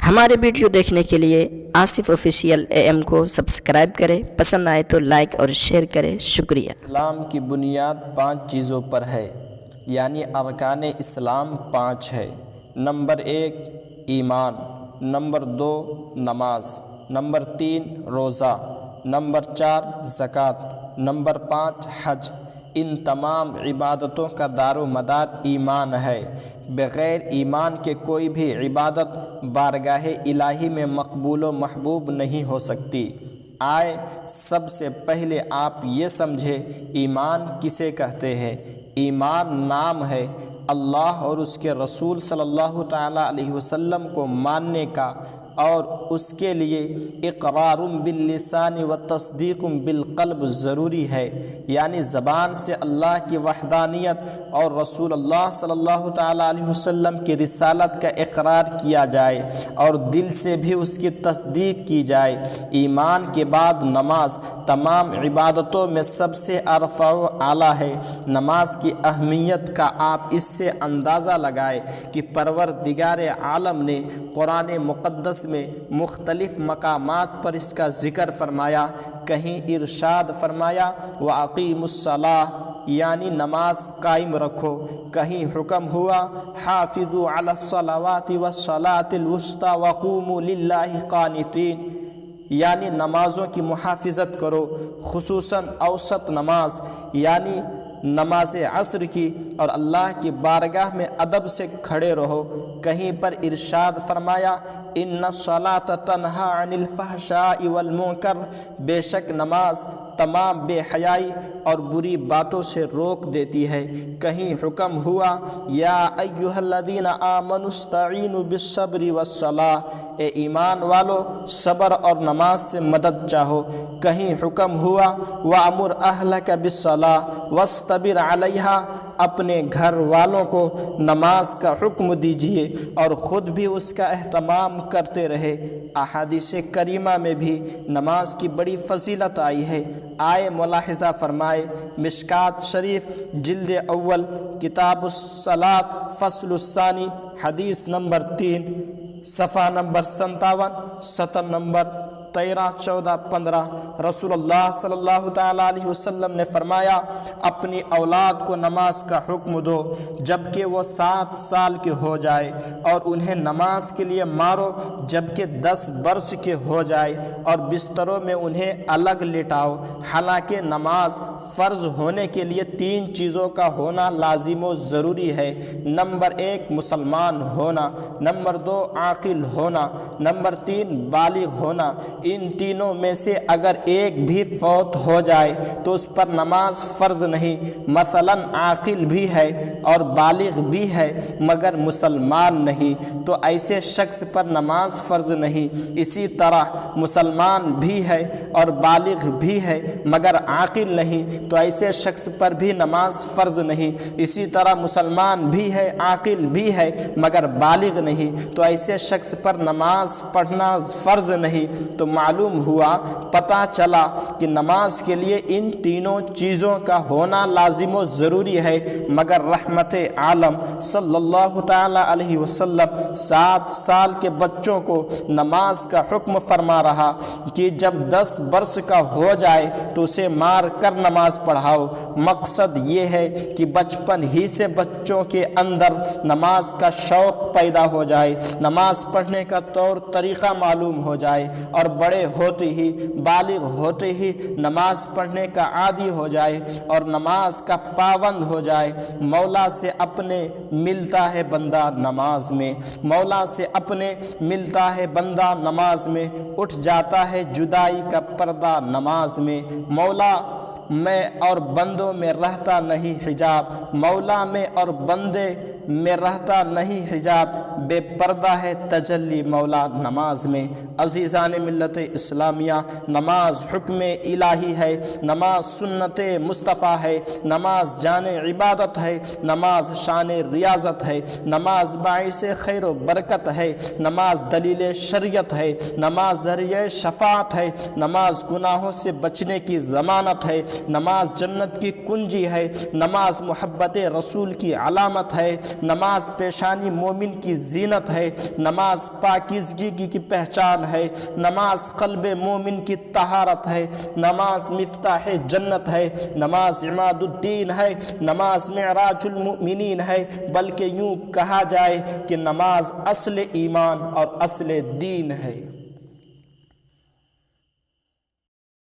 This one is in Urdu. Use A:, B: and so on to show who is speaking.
A: ہمارے ویڈیو دیکھنے کے لیے آصف آفیشیل AM کو سبسکرائب کریں، پسند آئے تو لائک اور شیئر کریں۔ شکریہ۔
B: اسلام کی بنیاد 5 چیزوں پر ہے، یعنی ارکان اسلام 5 ہے۔ نمبر 1 ایمان، نمبر 2 نماز، نمبر 3 روزہ، نمبر 4 زکوٰۃ، نمبر 5 حج۔ ان تمام عبادتوں کا دار و مدار ایمان ہے۔ بغیر ایمان کے کوئی بھی عبادت بارگاہ الہی میں مقبول و محبوب نہیں ہو سکتی۔ آئے سب سے پہلے آپ یہ سمجھے ایمان کسے کہتے ہیں۔ ایمان نام ہے اللہ اور اس کے رسول صلی اللہ تعالیٰ علیہ وسلم کو ماننے کا، اور اس کے لیے اقرار باللسان و تصدیق بالقلب ضروری ہے، یعنی زبان سے اللہ کی وحدانیت اور رسول اللہ صلی اللہ تعالیٰ علیہ وسلم کی رسالت کا اقرار کیا جائے اور دل سے بھی اس کی تصدیق کی جائے۔ ایمان کے بعد نماز تمام عبادتوں میں سب سے ارفع و اعلیٰ ہے۔ نماز کی اہمیت کا آپ اس سے اندازہ لگائے کہ پروردگار عالم نے قرآن مقدس میں مختلف مقامات پر اس کا ذکر فرمایا۔ کہیں ارشاد فرمایا وَأَقِیمُوا الصَّلَاةَ، یعنی نماز قائم رکھو۔ کہیں حکم ہوا حافظوا علی الصلوات والصلاة الوسطی وقوموا للہ قانتین، یعنی نمازوں کی محافظت کرو، خصوصاً اوسط نماز یعنی نماز عصر کی، اور اللہ کی بارگاہ میں ادب سے کھڑے رہو۔ کہیں پر ارشاد فرمایا ان الصلاۃ تنہی عن الفحشاء والمنکر، بے شک نماز تمام بے حیائی اور بری باتوں سے روک دیتی ہے۔ کہیں حکم ہوا یا ایھا الذین آمنوا استعینوا بالصبر والصلاۃ، اے ایمان والو صبر اور نماز سے مدد چاہو۔ کہیں حکم ہوا وامر اہلک بالصلاۃ واصطبر علیہا، اپنے گھر والوں کو نماز کا حکم دیجیے اور خود بھی اس کا اہتمام کرتے رہے۔ احادیث کریمہ میں بھی نماز کی بڑی فضیلت آئی ہے۔ آئے ملاحظہ فرمائے، مشکوٰۃ شریف جلد اول کتاب الصلاۃ فصل الثانی، حدیث نمبر 3، صفحہ نمبر 57، سطر نمبر 13، 14، 15، رسول اللہ صلی اللہ تعالیٰ علیہ وسلم نے فرمایا اپنی اولاد کو نماز کا حکم دو جبکہ وہ 7 سال کے ہو جائے، اور انہیں نماز کے لیے مارو جبکہ 10 برس کے ہو جائے، اور بستروں میں انہیں الگ لٹاؤ۔ حالانکہ نماز فرض ہونے کے لیے 3 چیزوں کا ہونا لازم و ضروری ہے۔ نمبر 1 مسلمان ہونا، نمبر 2 عاقل ہونا، نمبر 3 بالغ ہونا۔ ان تینوں میں سے اگر ایک بھی فوت ہو جائے تو اس پر نماز فرض نہیں۔ مثلا عاقل بھی ہے اور بالغ بھی ہے مگر مسلمان نہیں، تو ایسے شخص پر نماز فرض نہیں۔ اسی طرح مسلمان بھی ہے اور بالغ بھی ہے مگر عاقل نہیں، تو ایسے شخص پر بھی نماز فرض نہیں۔ اسی طرح مسلمان بھی ہے، عاقل بھی ہے مگر بالغ نہیں، تو ایسے شخص پر نماز پڑھنا فرض نہیں۔ تو معلوم ہوا، پتہ چلا کہ نماز کے لیے ان تینوں چیزوں کا ہونا لازم و ضروری ہے، مگر رحمت عالم صلی اللہ تعالیٰ علیہ وسلم 7 سال کے بچوں کو نماز کا حکم فرما رہا کہ جب 10 برس کا ہو جائے تو اسے مار کر نماز پڑھاؤ۔ مقصد یہ ہے کہ بچپن ہی سے بچوں کے اندر نماز کا شوق پیدا ہو جائے، نماز پڑھنے کا طور طریقہ معلوم ہو جائے، اور بڑے ہوتے ہی بالغ ہوتے ہی نماز پڑھنے کا عادی ہو جائے اور نماز کا پابند ہو جائے۔ مولا سے اپنے ملتا ہے بندہ نماز میں، مولا سے اپنے ملتا ہے بندہ نماز میں، اٹھ جاتا ہے جدائی کا پردہ نماز میں۔ مولا میں اور بندوں میں رہتا نہیں حجاب، مولا میں اور بندے میں رہتا نہیں حجاب، بے پردہ ہے تجلی مولا نماز میں۔ عزیزان ملت اسلامیہ، نماز حکم الہی ہے، نماز سنت مصطفیٰ ہے، نماز جان عبادت ہے، نماز شان ریاضت ہے، نماز باعث خیر و برکت ہے، نماز دلیل شریعت ہے، نماز ذریعہ شفاعت ہے، نماز گناہوں سے بچنے کی ضمانت ہے، نماز جنت کی کنجی ہے، نماز محبت رسول کی علامت ہے، نماز پیشانی مومن کی زینت ہے، نماز پاکیزگی کی پہچان ہے، نماز قلب مومن کی طہارت ہے، نماز مفتاح جنت ہے، نماز عماد الدین ہے، نماز معراج المؤمنین ہے، بلکہ یوں کہا جائے کہ نماز اصل ایمان اور اصل دین ہے۔